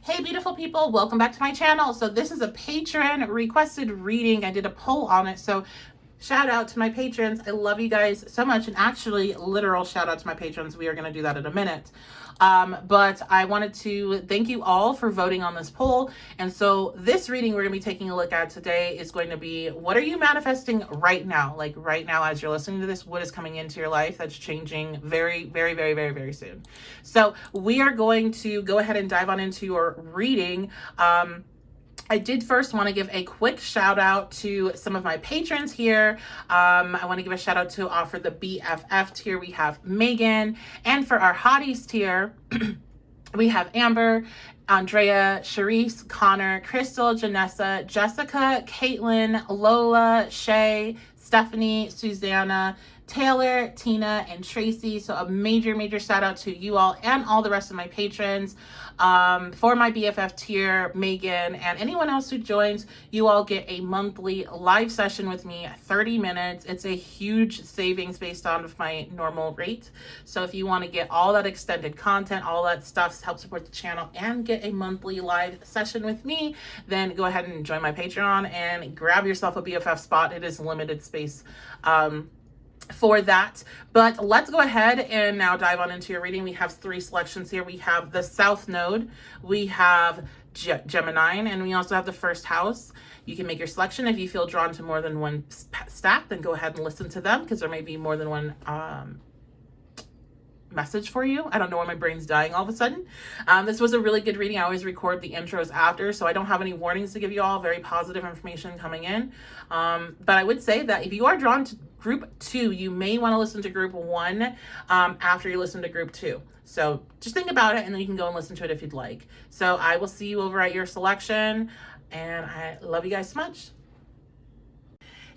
Hey beautiful people, welcome back to my channel. So this is a patron requested reading. I did a poll on it, so shout out to my patrons. I love you guys so much, and actually literal shout out to my patrons. We are going to do that in a minute. But I wanted to thank you all for voting on this poll. And so this reading we're going to be taking a look at today is going to be, what are you manifesting right now? Like right now, as you're listening to this, what is coming into your life that's changing very, very, very, very, very soon. So we are going to go ahead and dive on into your reading. I did first want to give a quick shout out to some of my patrons here. I want to give a shout out to for the BFF tier, we have Megan. And for our hotties tier, we have Amber, Andrea, Sharice, Connor, Crystal, Janessa, Jessica, Caitlin, Lola, Shay, Stephanie, Susanna, Taylor, Tina, and Tracy. So a major, major shout out to you all and all the rest of my patrons. For my BFF tier, Megan, and anyone else who joins, you all get a monthly live session with me, 30 minutes. It's a huge savings based on my normal rate. So if you want to get all that extended content, all that stuff to help support the channel and get a monthly live session with me, then go ahead and join my Patreon and grab yourself a BFF spot. It is limited space for that. But let's go ahead and now dive on into your reading. We have 3 selections here. We have the South Node, we have Gemini, and we also have the first house. You can make your selection. If you feel drawn to more than one stack, then go ahead and listen to them, because there may be more than one message for you. I don't know why my brain's dying all of a sudden. This was a really good reading. I always record the intros after, so I don't have any warnings to give you all. Very positive information coming in. But I would say that if you are drawn to group 2, you may want to listen to group 1 after you listen to group 2. So just think about it, and then you can go and listen to it if you'd like. So I will see you over at your selection, and I love you guys so much.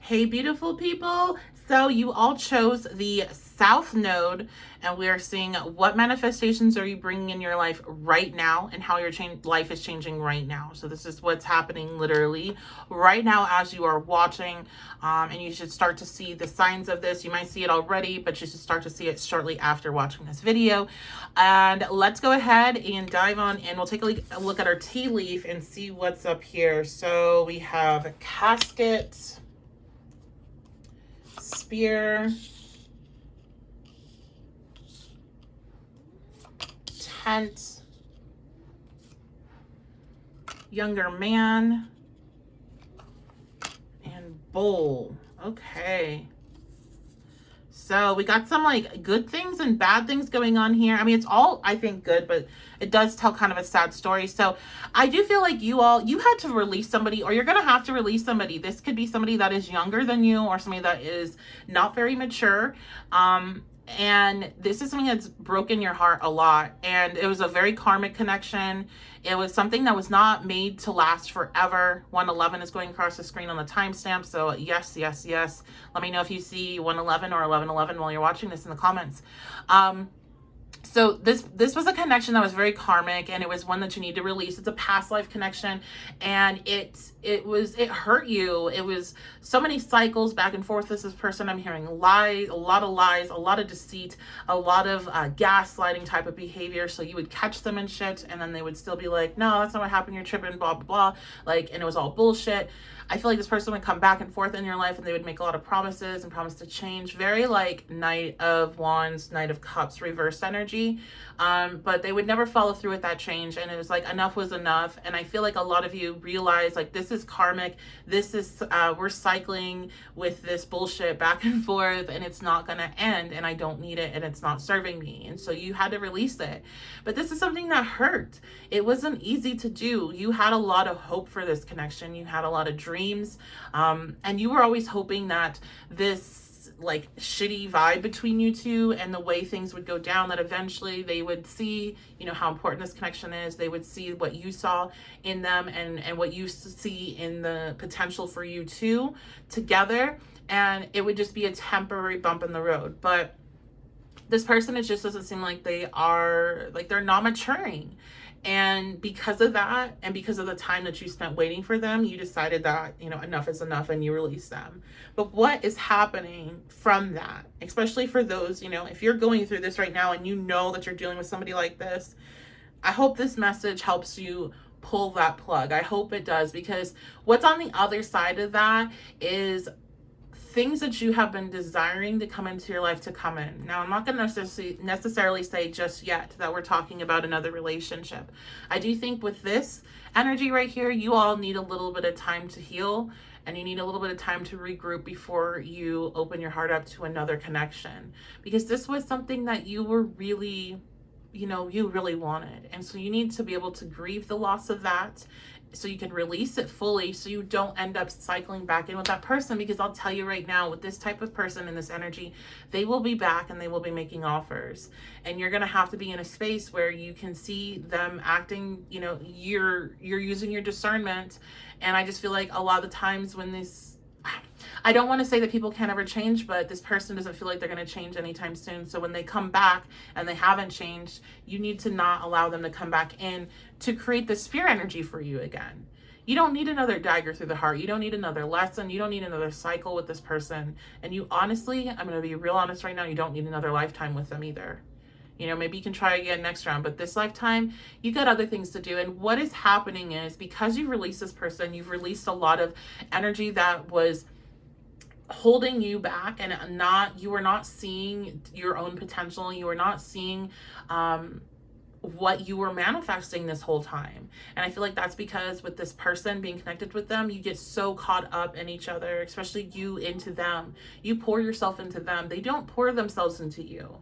Hey beautiful people, so you all chose the South Node, and we are seeing what manifestations are you bringing in your life right now and how your life is changing right now. So this is what's happening literally right now as you are watching, and you should start to see the signs of this. You might see it already, but you should start to see it shortly after watching this video. And let's go ahead and dive on, and we'll take a look at our tea leaf and see what's up here. So we have a casket, spear, tent, younger man, and bowl. Okay. So we got some like good things and bad things going on here. I mean, it's all, I think, good, but it does tell kind of a sad story. So I do feel like you had to release somebody, or you're going to have to release somebody. This could be somebody that is younger than you, or somebody that is not very mature. And this is something that's broken your heart a lot. And it was a very karmic connection. It was something that was not made to last forever. 111 is going across the screen on the timestamp. So yes, yes, yes. Let me know if you see 111 or 1111 while you're watching this in the comments. So this was a connection that was very karmic, and it was one that you need to release. It's a past life connection, and it hurt you. It was so many cycles back and forth with this person. I'm hearing lies, a lot of deceit, a lot of gaslighting type of behavior. So you would catch them in shit, and then they would still be like, no, that's not what happened, you're tripping, blah, blah, blah. Like, and it was all bullshit. I feel like this person would come back and forth in your life, and they would make a lot of promises and promise to change. Very like Knight of Wands, Knight of Cups, reversed energy. But they would never follow through with that change. And it was like, enough was enough. And I feel like a lot of you realize, like, this is karmic. This is, we're cycling with this bullshit back and forth, and it's not going to end, and I don't need it, and it's not serving me. And so you had to release it. But this is something that hurt. It wasn't easy to do. You had a lot of hope for this connection. You had a lot of dreams. And you were always hoping that this like shitty vibe between you two and the way things would go down, that eventually they would see, you know, how important this connection is. They would see what you saw in them, and what you see in the potential for you two together, and it would just be a temporary bump in the road. But this person, it just doesn't seem like they're not maturing. And because of that, and because of the time that you spent waiting for them, you decided that, you know, enough is enough, and you release them. But what is happening from that, especially for those, you know, if you're going through this right now and you know that you're dealing with somebody like this, I hope this message helps you pull that plug. I hope it does, because what's on the other side of that is things that you have been desiring to come into your life to come in. Now, I'm not going to necessarily say just yet that we're talking about another relationship. I do think with this energy right here, you all need a little bit of time to heal, and you need a little bit of time to regroup before you open your heart up to another connection, because this was something that you were really, you really wanted. And so you need to be able to grieve the loss of that, so you can release it fully, so you don't end up cycling back in with that person. Because I'll tell you right now, with this type of person in this energy, they will be back and they will be making offers, and you're going to have to be in a space where you can see them acting, you're using your discernment. And I just feel like a lot of the times when I don't want to say that people can't ever change, but this person doesn't feel like they're going to change anytime soon. So when they come back and they haven't changed, you need to not allow them to come back in to create the spear energy for you again. You don't need another dagger through the heart. You don't need another lesson. You don't need another cycle with this person. And you honestly, I'm going to be real honest right now, you don't need another lifetime with them either. Maybe you can try again next round, but this lifetime, you got other things to do. And what is happening is, because you've released this person, you've released a lot of energy that was holding you back, and you were not seeing your own potential. You were not seeing what you were manifesting this whole time. And I feel like that's because with this person, being connected with them, you get so caught up in each other, especially you into them. You pour yourself into them. They don't pour themselves into you.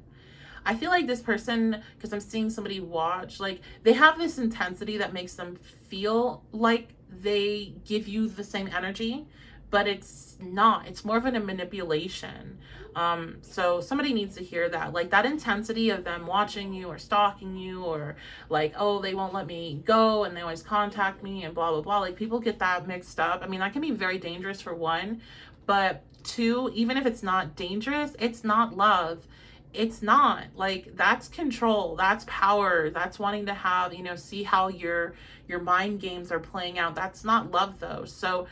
I feel like this person, because I'm seeing somebody watch, like they have this intensity that makes them feel like they give you the same energy, but it's not. It's more of a manipulation. So somebody needs to hear that, like that intensity of them watching you or stalking you, or like, oh, they won't let me go and they always contact me and blah, blah, blah. Like people get that mixed up. I mean, that can be very dangerous for one, but two, even if it's not dangerous, it's not love. It's not. Like, that's control, that's power, that's wanting to have, see how your mind games are playing out. That's not love though. So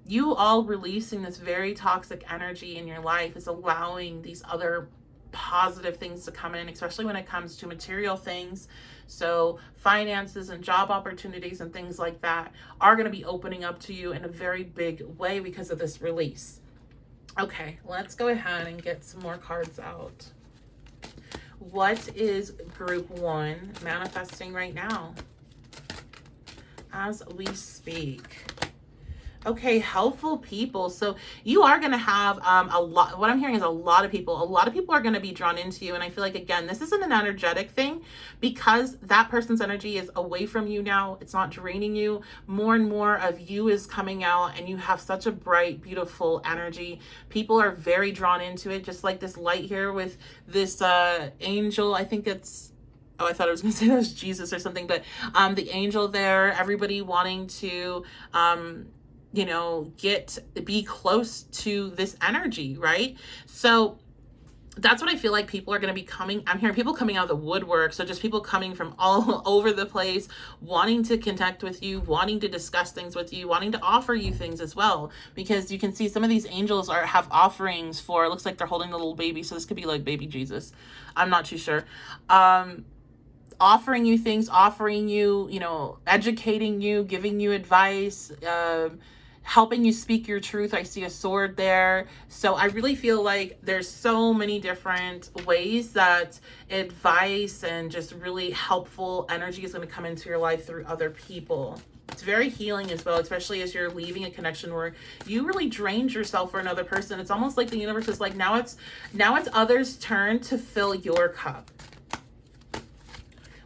you all releasing this very toxic energy in your life is allowing these other positive things to come in, especially when it comes to material things. So finances and job opportunities and things like that are going to be opening up to you in a very big way because of this release. Okay, let's go ahead and get some more cards out. What is group 1 manifesting right now as we speak? Okay, helpful people. So you are going to have a lot. What I'm hearing is a lot of people are going to be drawn into you. And I feel like, again, this isn't an energetic thing, because that person's energy is away from you now. It's not draining you. More and more of you is coming out, and you have such a bright, beautiful energy. People are very drawn into it, just like this light here with this angel. I think it's, oh, I thought I was going to say that was Jesus or something, but the angel there, everybody wanting to be close to this energy, right? So that's what I feel like people are going to be coming. I'm hearing people coming out of the woodwork. So just people coming from all over the place, wanting to connect with you, wanting to discuss things with you, wanting to offer you things as well. Because you can see some of these angels have offerings for, it looks like they're holding the little baby. So this could be like baby Jesus. I'm not too sure. Offering you things, offering you, educating you, giving you advice, helping you speak your truth. I see a sword there. So I really feel like there's so many different ways that advice and just really helpful energy is going to come into your life through other people. It's very healing as well, especially as you're leaving a connection where you really drained yourself for another person. It's almost like the universe is like, now it's others' turn to fill your cup.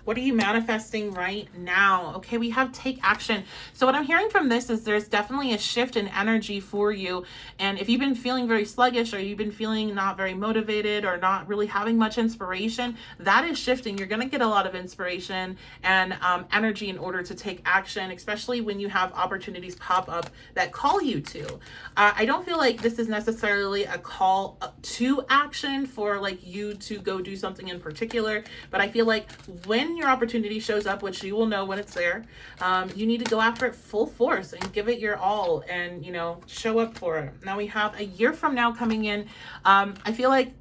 What are you manifesting right now? Okay, we have take action. So what I'm hearing from this is there's definitely a shift in energy for you. And if you've been feeling very sluggish, or you've been feeling not very motivated, or not really having much inspiration, that is shifting. You're going to get a lot of inspiration and energy in order to take action, especially when you have opportunities pop up that call you to. I don't feel like this is necessarily a call to action for like you to go do something in particular, but I feel like when your opportunity shows up, which you will know when it's there, you need to go after it full force and give it your all, and show up for it. Now we have a year from now coming in. I feel like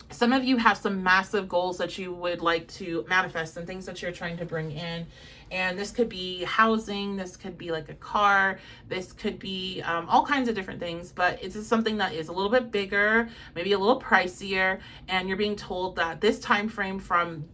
Some of you have some massive goals that you would like to manifest and things that you're trying to bring in. And this could be housing, this could be like a car, this could be all kinds of different things, but it's just something that is a little bit bigger, maybe a little pricier, and you're being told that this time frame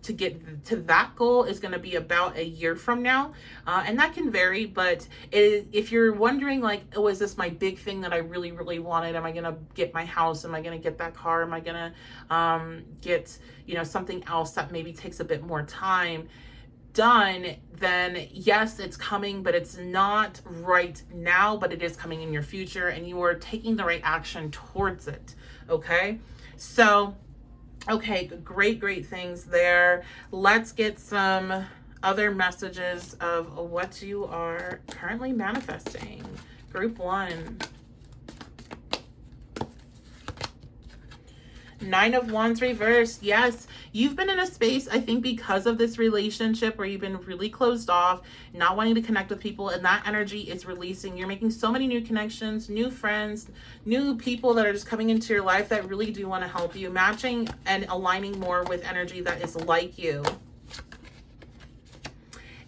to get to that goal is going to be about a year from now. And that can vary, but if you're wondering like, oh, is this my big thing that I really, really wanted? Am I going to get my house? Am I going to get that car? Am I going to get, you know, something else that maybe takes a bit more time done? Then yes, it's coming, but it's not right now, but it is coming in your future, and you are taking the right action towards it. Okay, so okay, great things there. Let's get some other messages of what you are currently manifesting. Group 1. 9 of Wands reversed. Yes, you've been in a space, I think, because of this relationship where you've been really closed off, not wanting to connect with people, and that energy is releasing. You're making so many new connections, new friends, new people that are just coming into your life that really do want to help you, matching and aligning more with energy that is like you.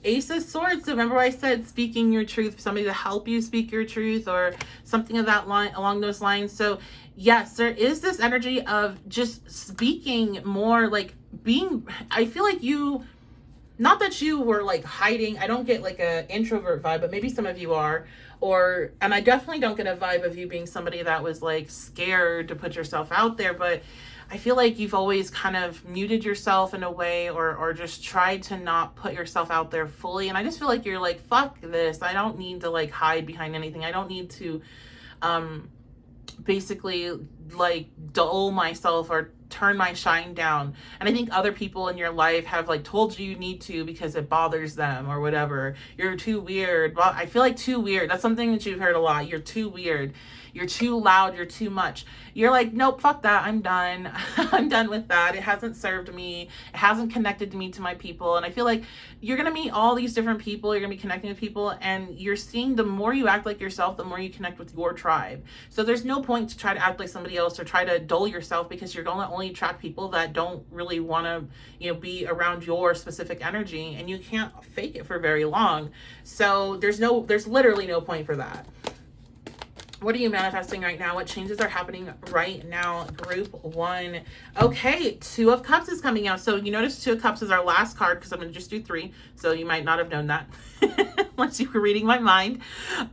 Ace of Swords. So remember I said speaking your truth, somebody to help you speak your truth or something of that line, along those lines. So yes, there is this energy of just speaking more, like being, I feel like you, not that you were like hiding. I don't get like a introvert vibe, but maybe some of you are, and I definitely don't get a vibe of you being somebody that was like scared to put yourself out there, but I feel like you've always kind of muted yourself in a way, or just tried to not put yourself out there fully. And I just feel like you're like, fuck this. I don't need to like hide behind anything. I don't need to basically like dull myself or turn my shine down. And I think other people in your life have like told you need to because it bothers them or whatever. You're too weird. Well, I feel like too weird. That's something that you've heard a lot. You're too weird. You're too loud. You're too much. You're like, nope, fuck that. I'm done. I'm done with that. It hasn't served me. It hasn't connected me to my people. And I feel like you're going to meet all these different people. You're going to be connecting with people, and you're seeing the more you act like yourself, the more you connect with your tribe. So there's no point to try to act like somebody else or try to dull yourself, because you're going to only attract people that don't really want to, you know, be around your specific energy, and you can't fake it for very long. So there's literally no point for that. What are you manifesting right now? What changes are happening right now? Group 1. Okay, 2 of Cups is coming out. So you notice 2 of Cups is our last card, because I'm going to just do 3. So you might not have known that unless you were reading my mind.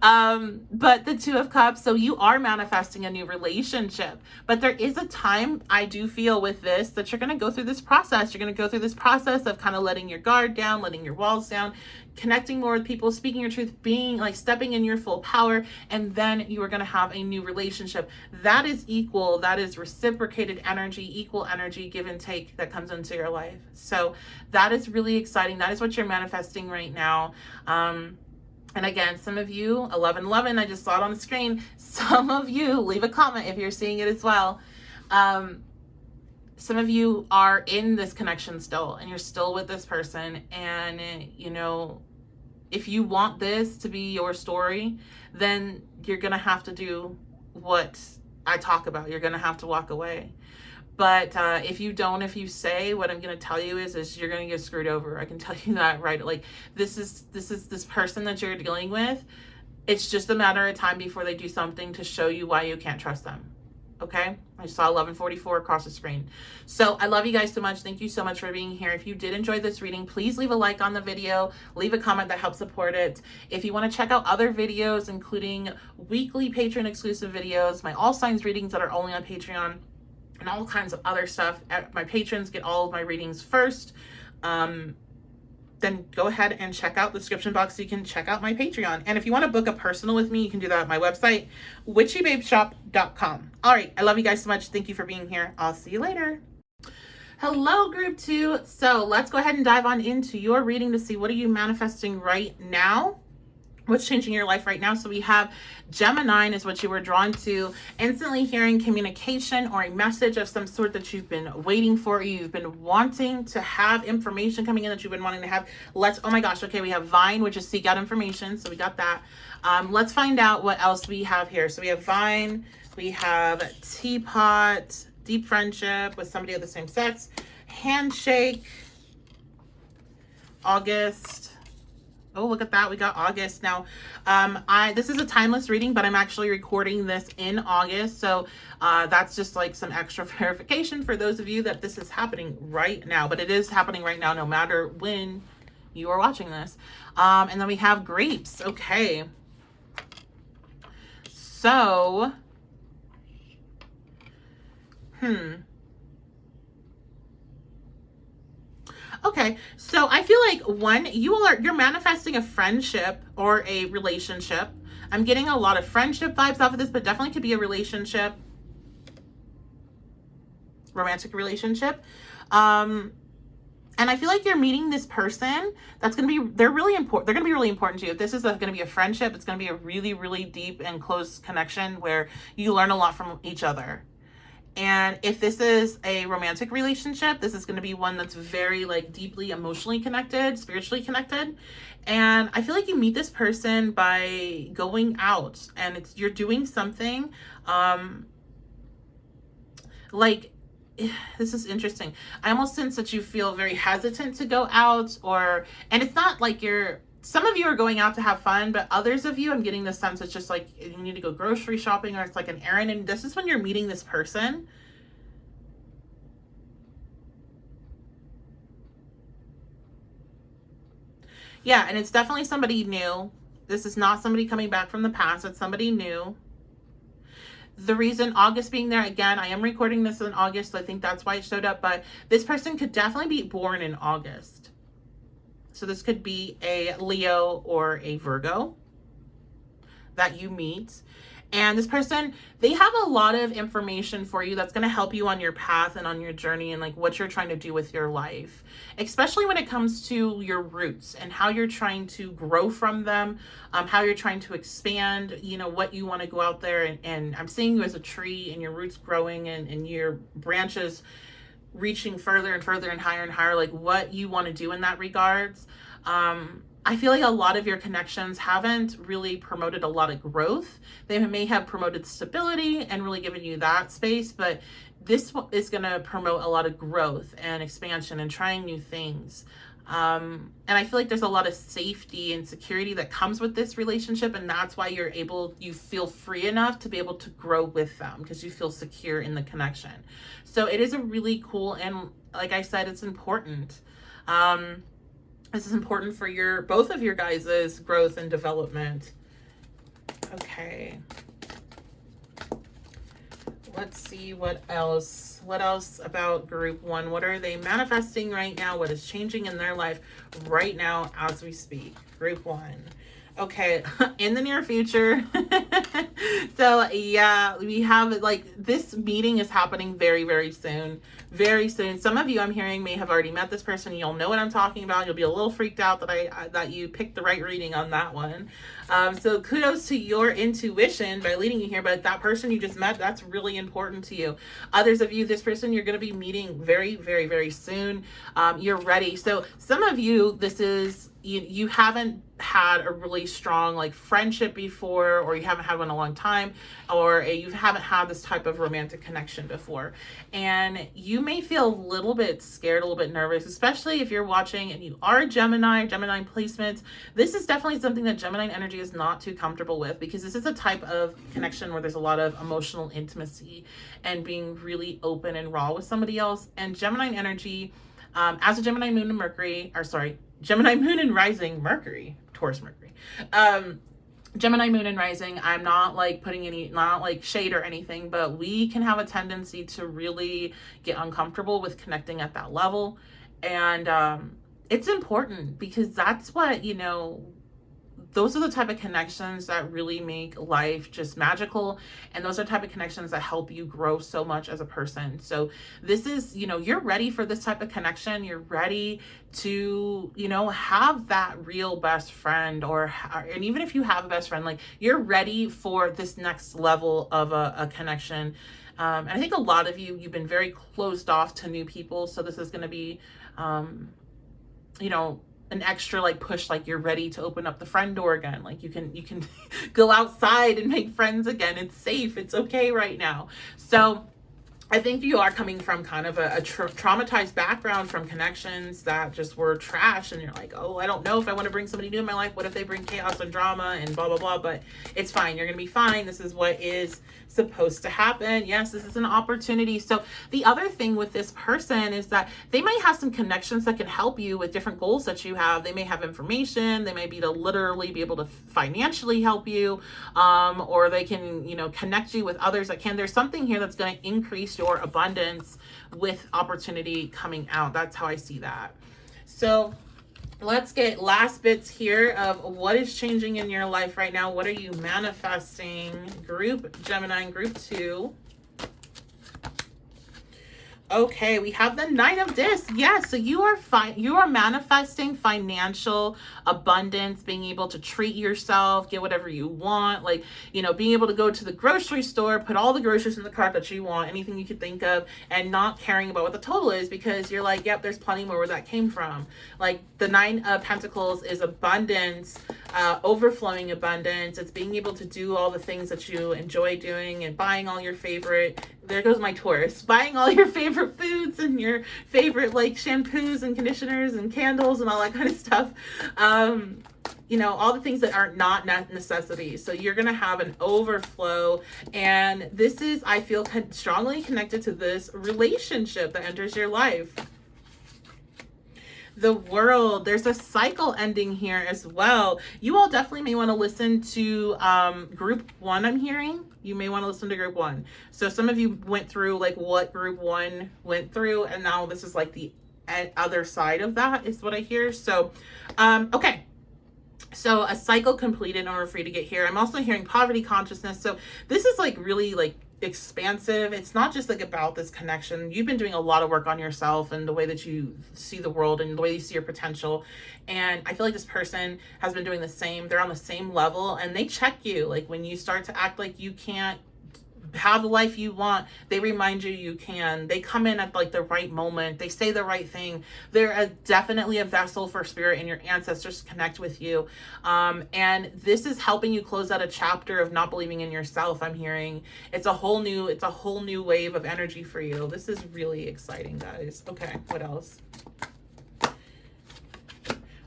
But the 2 of Cups, so you are manifesting a new relationship. But there is a time, I do feel with this, that you're going to go through this process. You're going to go through this process of kind of letting your guard down, letting your walls down, connecting more with people, speaking your truth, being like stepping in your full power, and then you are going to have a new relationship that is equal, that is reciprocated energy, equal energy, give and take, that comes into your life. So that is really exciting. That is what you're manifesting right now. And again, some of you, 1111, I just saw it on the screen. Some of you, leave a comment if you're seeing it as well. Some of you are in this connection still, and you're still with this person. And, you know, if you want this to be your story, then you're going to have to do what I talk about. You're going to have to walk away. But if you don't, if you say, what I'm going to tell you is you're going to get screwed over. I can tell you that, right? Like this person that you're dealing with. It's just a matter of time before they do something to show you why you can't trust them. Okay, I saw 1144 across the screen. So I love you guys so much. Thank you so much for being here. If you did enjoy this reading, please leave a like on the video, leave a comment that helps support it. If you want to check out other videos, including weekly Patreon exclusive videos, my all signs readings that are only on Patreon, and all kinds of other stuff, my patrons get all of my readings first. Then go ahead and check out the description box so you can check out my Patreon. And if you want to book a personal with me, you can do that at my website, witchybabeshop.com. All right, I love you guys so much. Thank you for being here. I'll see you later. Hello, group 2. So let's go ahead and dive on into your reading to see what are you manifesting right now. What's changing your life right now? So we have Gemini is what you were drawn to. Instantly hearing communication or a message of some sort that you've been waiting for. You've been wanting to have information coming in that you've been wanting to have. Oh my gosh. Okay. We have Vine, which is seek out information. So we got that. Let's find out what else we have here. So we have Vine, we have Teapot, deep friendship with somebody of the same sex, handshake, August. Oh, look at that. We got August. Now, this is a timeless reading, but I'm actually recording this in August. So that's just like some extra verification for those of you that this is happening right now. But it is happening right now, no matter when you are watching this. And then we have grapes. Okay. So, okay, so I feel like one, you're manifesting a friendship or a relationship. I'm getting a lot of friendship vibes off of this, but definitely could be a relationship, romantic relationship. And I feel like you're meeting this person that's going to be, they're really important. They're going to be really important to you. If this is going to be a friendship, it's going to be a really, really deep and close connection where you learn a lot from each other. And if this is a romantic relationship, this is going to be one that's very like deeply emotionally connected, spiritually connected. And I feel like you meet this person by going out and you're doing something, like, this is interesting. I almost sense that you feel very hesitant to go out, and it's not like some of you are going out to have fun, but others of you, I'm getting the sense it's just like you need to go grocery shopping or it's like an errand. And this is when you're meeting this person. Yeah, and it's definitely somebody new. This is not somebody coming back from the past. It's somebody new. The reason August being there, again, I am recording this in August, so I think that's why it showed up, but this person could definitely be born in August. So this could be a Leo or a Virgo that you meet. And this person, they have a lot of information for you that's going to help you on your path and on your journey and like what you're trying to do with your life, especially when it comes to your roots and how you're trying to grow from them, how you're trying to expand, you know, what you want to go out there. And I'm seeing you as a tree and your roots growing and your branches reaching further and further and higher, like what you want to do in that regards. I feel like a lot of your connections haven't really promoted a lot of growth. They may have promoted stability and really given you that space, but this is going to promote a lot of growth and expansion and trying new things. And I feel like there's a lot of safety and security that comes with this relationship, and that's why you feel free enough to be able to grow with them because you feel secure in the connection. So it is a really cool, and like I said, it's important. This is important for both of your guys' growth and development. Okay. Let's see what else. What else about group one? What are they manifesting right now? What is changing in their life right now as we speak? Group one. Okay, in the near future. So yeah, we have like this meeting is happening very, very soon. Very soon. Some of you I'm hearing may have already met this person. You'll know what I'm talking about. You'll be a little freaked out that you picked the right reading on that one. So kudos to your intuition by leading you here. But that person you just met, that's really important to you. Others of you, this person you're going to be meeting very, very, very soon. You're ready. So some of you, this is you haven't had a really strong like friendship before, or you haven't had one in a long time, or you haven't had this type of romantic connection before, and you may feel a little bit scared, a little bit nervous, especially if you're watching and you are Gemini placements. This is definitely something that Gemini energy is not too comfortable with, because this is a type of connection where there's a lot of emotional intimacy and being really open and raw with somebody else. And Gemini energy, as a Gemini moon and Mercury, Gemini moon and rising Mercury, Taurus Mercury. Gemini moon and rising, I'm not like putting not like shade or anything, but we can have a tendency to really get uncomfortable with connecting at that level. And it's important because that's what, those are the type of connections that really make life just magical. And those are the type of connections that help you grow so much as a person. So this is, you're ready for this type of connection. You're ready to, have that real best friend, and even if you have a best friend, like you're ready for this next level of a connection. And I think a lot of you've been very closed off to new people. So this is going to be, an extra like push, like you're ready to open up the friend door again. Like you can go outside and make friends again. It's safe. It's okay right now. So I think you are coming from kind of a traumatized background from connections that just were trash, and you're like, oh, I don't know if I want to bring somebody new in my life. What if they bring chaos and drama and blah, blah, blah, but it's fine. You're going to be fine. This is what is supposed to happen. Yes, this is an opportunity. So the other thing with this person is that they might have some connections that can help you with different goals that you have. They may have information. They may be to literally be able to financially help you, or they can, you know, connect you with others that can. There's something here that's going to increase your abundance with opportunity coming out. That's how I see that. So let's get last bits here of what is changing in your life right now. What are you manifesting? Group Gemini and group 2. Okay, we have the Knight of Discs. Yes, so you are manifesting financial abundance, being able to treat yourself, get whatever you want, like, you know, being able to go to the grocery store, put all the groceries in the cart that you want, anything you could think of, and not caring about what the total is, because you're like, yep, there's plenty more where that came from. Like the Nine of Pentacles is abundance, overflowing abundance. It's being able to do all the things that you enjoy doing and buying all your favorite, there goes my Taurus, buying all your favorite foods and your favorite like shampoos and conditioners and candles and all that kind of stuff. You know, all the things that are not necessities. So you're going to have an overflow. And this is, I feel, strongly connected to this relationship that enters your life. The World, there's a cycle ending here as well. You all definitely may want to listen to group 1. I'm hearing you may want to listen to group 1. So some of you went through like what group 1 went through, and now this is like the other side of that is what I hear. So okay, so a cycle completed in order for you to get here. I'm also hearing poverty consciousness. So this is like really like expansive. It's not just like about this connection. You've been doing a lot of work on yourself and the way that you see the world and the way you see your potential. And I feel like this person has been doing the same. They're on the same level, and they check you. Like when you start to act like you can't have the life you want, they remind you you can. They come in at like the right moment. They say the right thing. They're definitely a vessel for spirit and your ancestors to connect with you. And this is helping you close out a chapter of not believing in yourself. I'm hearing it's a whole new wave of energy for you. This is really exciting, guys. Okay, what else?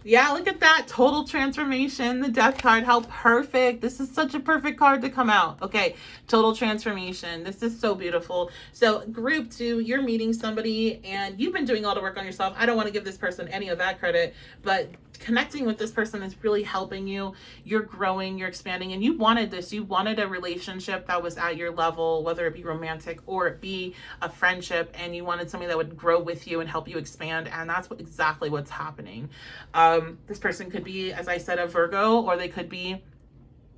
Yeah, look at that. Total transformation. The Death card. How perfect. This is such a perfect card to come out. Okay, total transformation. This is so beautiful. So group 2, you're meeting somebody and you've been doing a lot of work on yourself. I don't want to give this person any of that credit, but connecting with this person is really helping you. You're growing, you're expanding, and you wanted this. You wanted a relationship that was at your level, whether it be romantic or it be a friendship, and you wanted somebody that would grow with you and help you expand, and that's exactly what's happening. This person could be, as I said, a Virgo, or they could be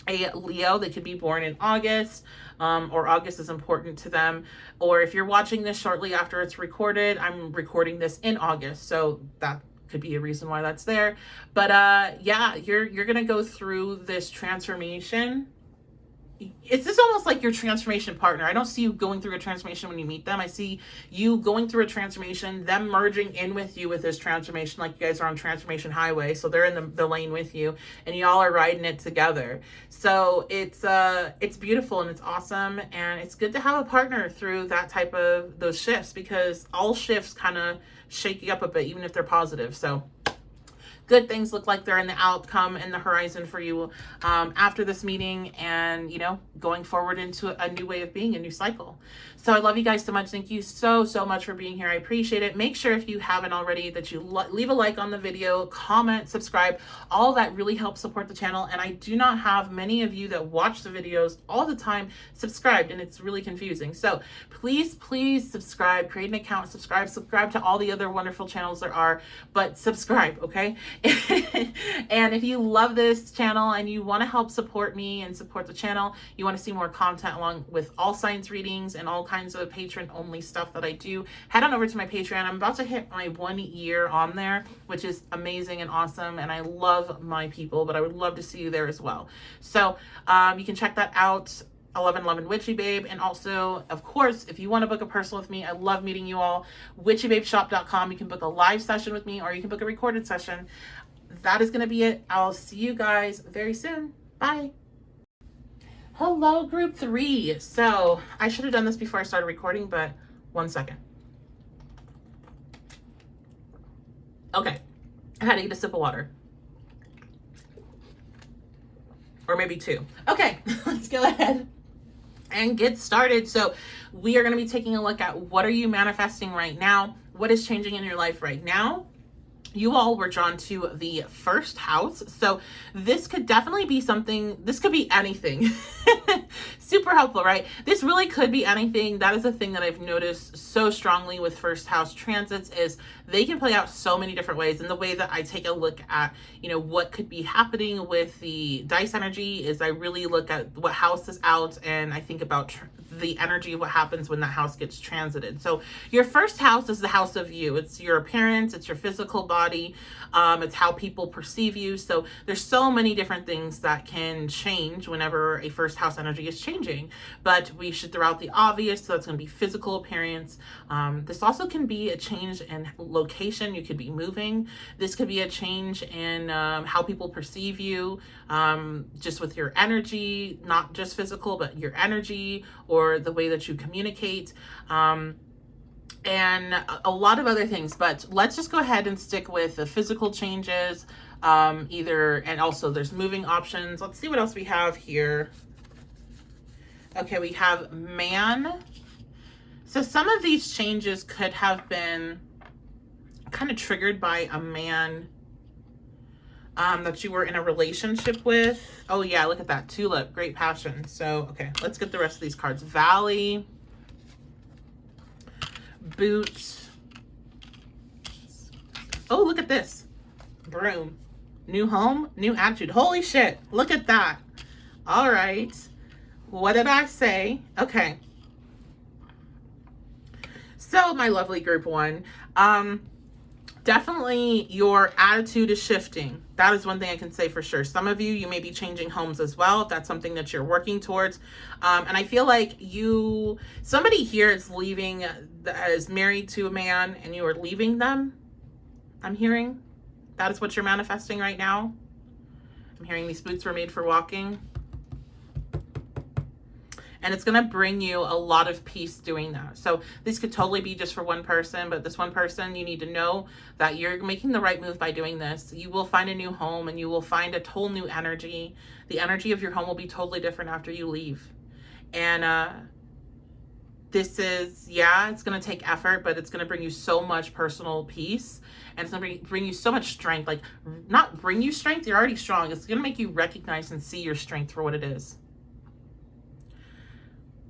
a Leo. They could be born in August, or August is important to them. Or if you're watching this shortly after it's recorded, I'm recording this in August, so that could be a reason why that's there. But yeah, you're gonna go through this transformation. It's just almost like your transformation partner. I don't see you going through a transformation when you meet them. I see you going through a transformation, them merging in with you with this transformation, like you guys are on transformation highway. So they're in the lane with you and y'all are riding it together. So it's beautiful and it's awesome. And it's good to have a partner through that type of those shifts, because all shifts kind of shake you up a bit, even if they're positive. So good things look like they're in the outcome and the horizon for you after this meeting, and, you know, going forward into a new way of being, a new cycle. So I love you guys so much. Thank you so much for being here. I appreciate it. Make sure, if you haven't already, that you leave a like on the video, comment, subscribe. All that really helps support the channel. And I do not have many of you that watch the videos all the time subscribed, and it's really confusing. So please subscribe, create an account, subscribe to all the other wonderful channels there are, but subscribe, okay? And if you love this channel and you want to help support me and support the channel, you want to see more content along with all signs readings and all kinds of patron only stuff that I do, head on over to my Patreon. I'm about to hit my 1 year on there, which is amazing and awesome, and I love my people, but I would love to see you there as well. So you can check that out, 1111 Witchy Babe. And also, of course, if you want to book a personal with me, I love meeting you all. witchybabeshop.com. You can book a live session with me, or you can book a recorded session. That is going to be it. I'll see you guys very soon. Bye. Hello, group 3. So I should have done this before I started recording, but 1 second. Okay. I had to eat a sip of water. Or maybe 2. Okay, let's go ahead and get started. So we are going to be taking a look at what are you manifesting right now? What is changing in your life right now? You all were drawn to the first house. So this could definitely be something, this could be anything. Super helpful, right? This really could be anything. That is a thing that I've noticed so strongly with first house transits is they can play out so many different ways. And the way that I take a look at, you know, what could be happening with the dice energy is I really look at what house is out and I think about the energy of what happens when that house gets transited. So your first house is the house of you. It's your appearance, it's your physical body, it's how people perceive you. So there's so many different things that can change whenever a first house energy is changing, but we should throw out the obvious. So that's going to be physical appearance. This also can be a change in location. You could be moving. This could be a change in how people perceive you, just with your energy, not just physical, but your energy or the way that you communicate. And a lot of other things, but let's just go ahead and stick with the physical changes, and also there's moving options. Let's see what else we have here. Okay, we have man. So some of these changes could have been kind of triggered by a man that you were in a relationship with. Oh yeah, look at that. Tulip, great passion. So, okay, let's get the rest of these cards. Valley. Boot. Oh, look at this. Broom. New home, new attitude. Holy shit. Look at that. All right. What did I say? Okay. So, my lovely group 1, definitely your attitude is shifting. That is one thing I can say for sure. Some of you, you may be changing homes as well, if that's something that you're working towards. And I feel like somebody here is leaving, is married to a man and you are leaving them. I'm hearing that is what you're manifesting right now. I'm hearing these boots were made for walking. And it's going to bring you a lot of peace doing that. So this could totally be just for one person, but this one person, you need to know that you're making the right move by doing this. You will find a new home and you will find a total new energy. The energy of your home will be totally different after you leave. And this is, yeah, it's going to take effort, but it's going to bring you so much personal peace. And it's going to bring you so much strength. Like, not bring you strength, you're already strong. It's going to make you recognize and see your strength for what it is.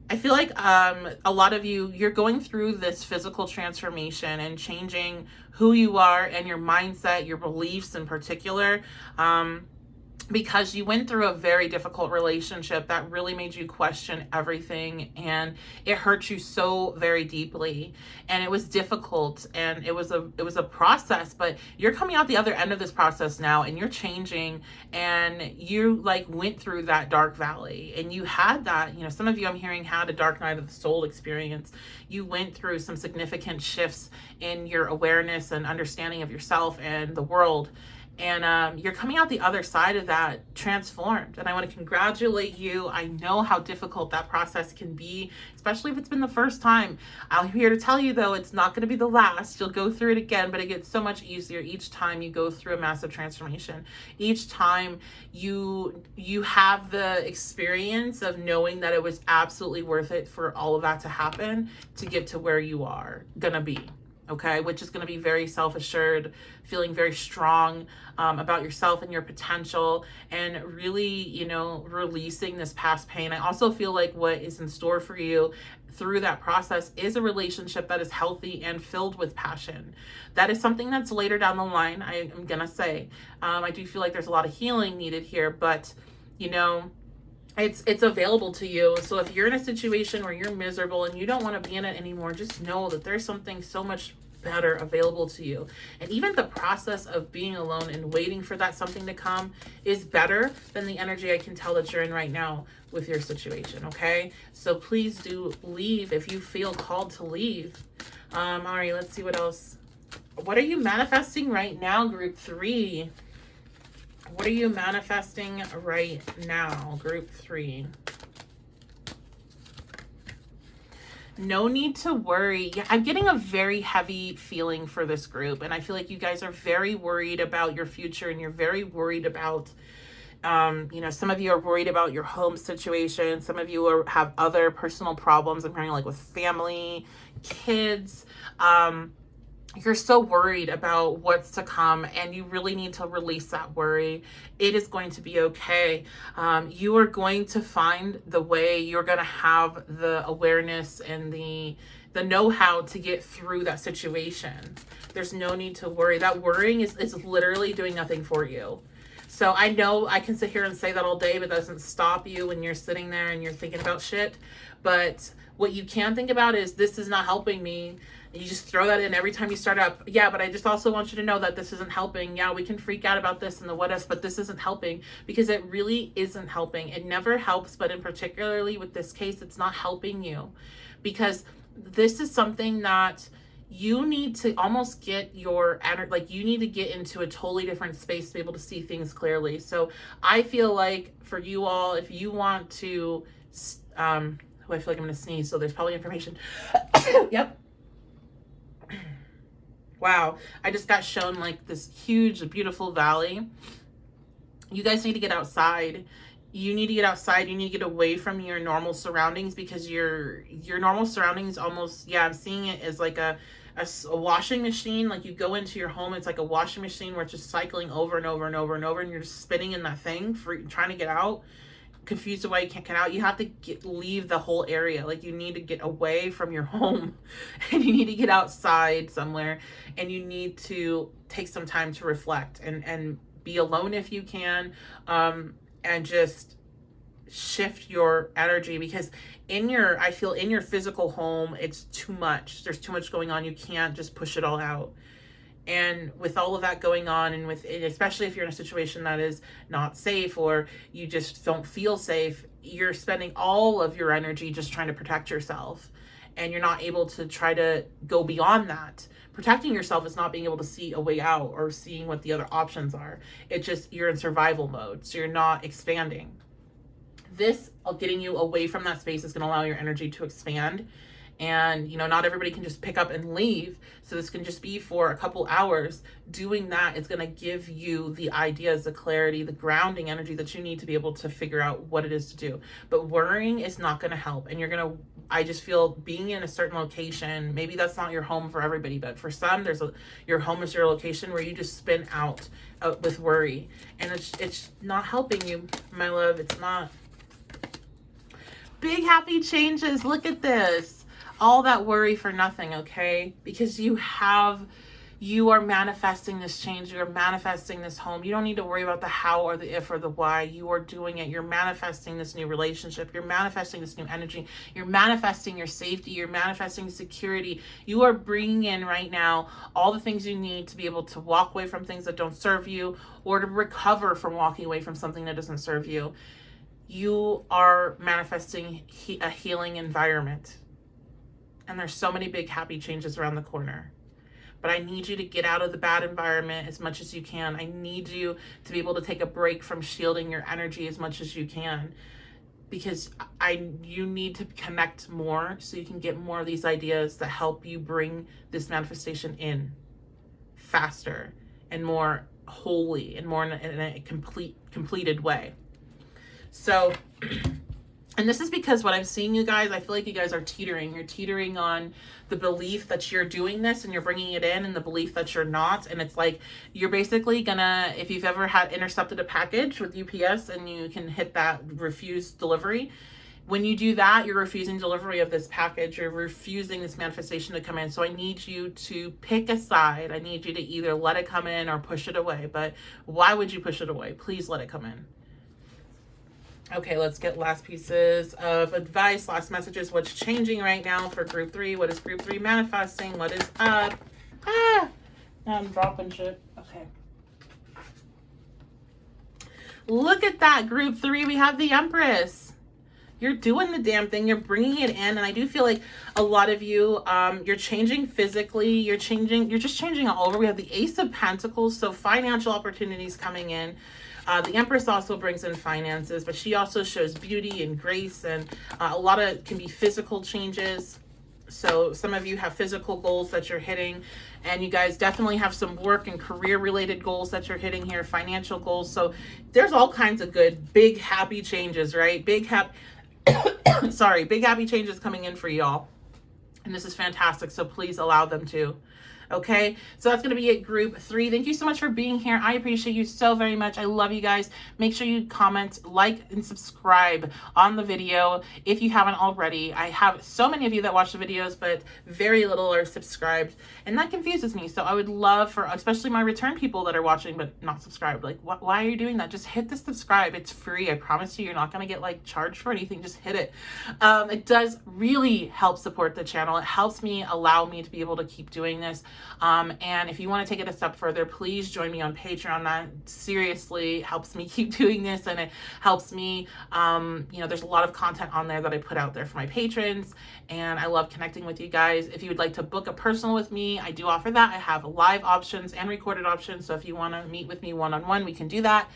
I feel like a lot of you're going through this physical transformation and changing who you are and your mindset, your beliefs in particular, because you went through a very difficult relationship that really made you question everything, and it hurt you so very deeply, and it was difficult, and it was a process, but you're coming out the other end of this process now, and you're changing, and you like went through that dark valley, and you had that, you know, some of you I'm hearing had a dark night of the soul experience. You went through some significant shifts in your awareness and understanding of yourself and the world. And you're coming out the other side of that transformed. And I want to congratulate you. I know how difficult that process can be, especially if it's been the first time. I'm here to tell you, though, it's not going to be the last. You'll go through it again, but it gets so much easier each time you go through a massive transformation. Each time you have the experience of knowing that it was absolutely worth it for all of that to happen to get to where you are going to be. Okay, which is going to be very self-assured, feeling very strong about yourself and your potential, and really, you know, releasing this past pain. I also feel like what is in store for you through that process is a relationship that is healthy and filled with passion. That is something that's later down the line, I am going to say. I do feel like there's a lot of healing needed here, but, you know, it's available to you. So if you're in a situation where you're miserable and you don't want to be in it anymore, just know that there's something so much better available to you. And even the process of being alone and waiting for that something to come is better than the energy I can tell that you're in right now with your situation. Okay, so please do leave if you feel called to leave. All right, let's see what else. What are you manifesting right now, group 3? What are you manifesting right now, group 3? No need to worry. Yeah, I'm getting a very heavy feeling for this group. And I feel like you guys are very worried about your future, and you're very worried about, you know, some of you are worried about your home situation. Some of you have other personal problems. I'm hearing like with family, kids. You're so worried about what's to come, and you really need to release that worry. It is going to be okay. You are going to find the way. You're going to have the awareness and the know-how to get through that situation. There's no need to worry. That worrying is literally doing nothing for you. So I know I can sit here and say that all day, but that doesn't stop you when you're sitting there and you're thinking about shit. But what you can think about is, this is not helping me. You just throw that in every time you start up. Yeah, but I just also want you to know that this isn't helping. Yeah, we can freak out about this and the what ifs, but this isn't helping, because it really isn't helping. It never helps, but in particularly with this case, it's not helping you, because this is something that you need to almost get your, like, you need to get into a totally different space to be able to see things clearly. So I feel like for you all, if you want to, I feel like I'm going to sneeze, so there's probably information. Yep. Wow, I just got shown like this huge, beautiful valley. You guys need to get outside. You need to get outside. You need to get away from your normal surroundings, because your normal surroundings almost, yeah, I'm seeing it as like a washing machine. Like, you go into your home, it's like a washing machine where it's just cycling over and over and over and over, and you're just spinning in that thing, trying to get out. Confused of why you can't get out. You have to leave the whole area. Like, you need to get away from your home, and you need to get outside somewhere, and you need to take some time to reflect and be alone if you can, and just shift your energy, because I feel in your physical home, it's too much. There's too much going on. You can't just push it all out. And with all of that going on, and especially if you're in a situation that is not safe, or you just don't feel safe, you're spending all of your energy just trying to protect yourself. And you're not able to try to go beyond that. Protecting yourself is not being able to see a way out or seeing what the other options are. It's just, you're in survival mode. So you're not expanding. This, getting you away from that space, is going to allow your energy to expand. And, you know, not everybody can just pick up and leave. So this can just be for a couple hours. Doing that is going to give you the ideas, the clarity, the grounding energy that you need to be able to figure out what it is to do. But worrying is not going to help. And I just feel being in a certain location, maybe that's not your home for everybody, but for some, your home is your location where you just spin out with worry. And it's not helping you, my love. It's not. Big happy changes. Look at this. All that worry for nothing, okay? Because you are manifesting this change. You are manifesting this home. You don't need to worry about the how or the if or the why. You are doing it. You're manifesting this new relationship. You're manifesting this new energy. You're manifesting your safety. You're manifesting security. You are bringing in right now all the things you need to be able to walk away from things that don't serve you, or to recover from walking away from something that doesn't serve you. You are manifesting a healing environment. And there's so many big happy changes around the corner. But I need you to get out of the bad environment as much as you can. I need you to be able to take a break from shielding your energy as much as you can. Because you need to connect more so you can get more of these ideas that help you bring this manifestation in faster and more wholly and more in a completed way. So... And this is because what I'm seeing, you guys, I feel like you guys are teetering. You're teetering on the belief that you're doing this and you're bringing it in, and the belief that you're not. And it's like, you're basically gonna, if you've ever intercepted a package with UPS and you can hit that refuse delivery, when you do that, you're refusing delivery of this package. You're refusing this manifestation to come in. So I need you to pick a side. I need you to either let it come in or push it away. But why would you push it away? Please let it come in. Okay, let's get last pieces of advice, last messages. What's changing right now for group 3? What is group 3 manifesting? What is up? Now I'm dropping shit. Okay. Look at that, group 3. We have the Empress. You're doing the damn thing. You're bringing it in. And I do feel like a lot of you, you're changing physically. You're just changing all over. We have the Ace of Pentacles. So financial opportunities coming in. The Empress also brings in finances, but she also shows beauty and grace, and a lot of can be physical changes. So some of you have physical goals that you're hitting, and you guys definitely have some work and career related goals that you're hitting here, financial goals. So there's all kinds of good, big, happy changes, right? Big happy changes coming in for y'all. And this is fantastic. So please allow them to. Okay, so that's going to be it, group 3. Thank you so much for being here. I appreciate you so very much. I love you guys. Make sure you comment, like, and subscribe on the video if you haven't already. I have so many of you that watch the videos, but very little are subscribed, and that confuses me. So I would love for, especially my return people that are watching but not subscribed, like, why are you doing that? Just hit the subscribe. It's free. I promise you, you're not going to get like charged for anything. Just hit it. It does really help support the channel. It helps me, allow me to be able to keep doing this. And if you want to take it a step further, please join me on Patreon. That seriously helps me keep doing this, and it helps me, there's a lot of content on there that I put out there for my patrons, and I love connecting with you guys. If you would like to book a personal with me, I do offer that. I have live options and recorded options, so if you want to meet with me one-on-one, we can do that.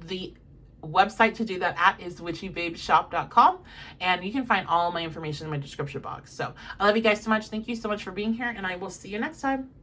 The website to do that at is witchybabeshop.com, and you can find all my information in my description box. So I love you guys so much. Thank you so much for being here, and I will see you next time.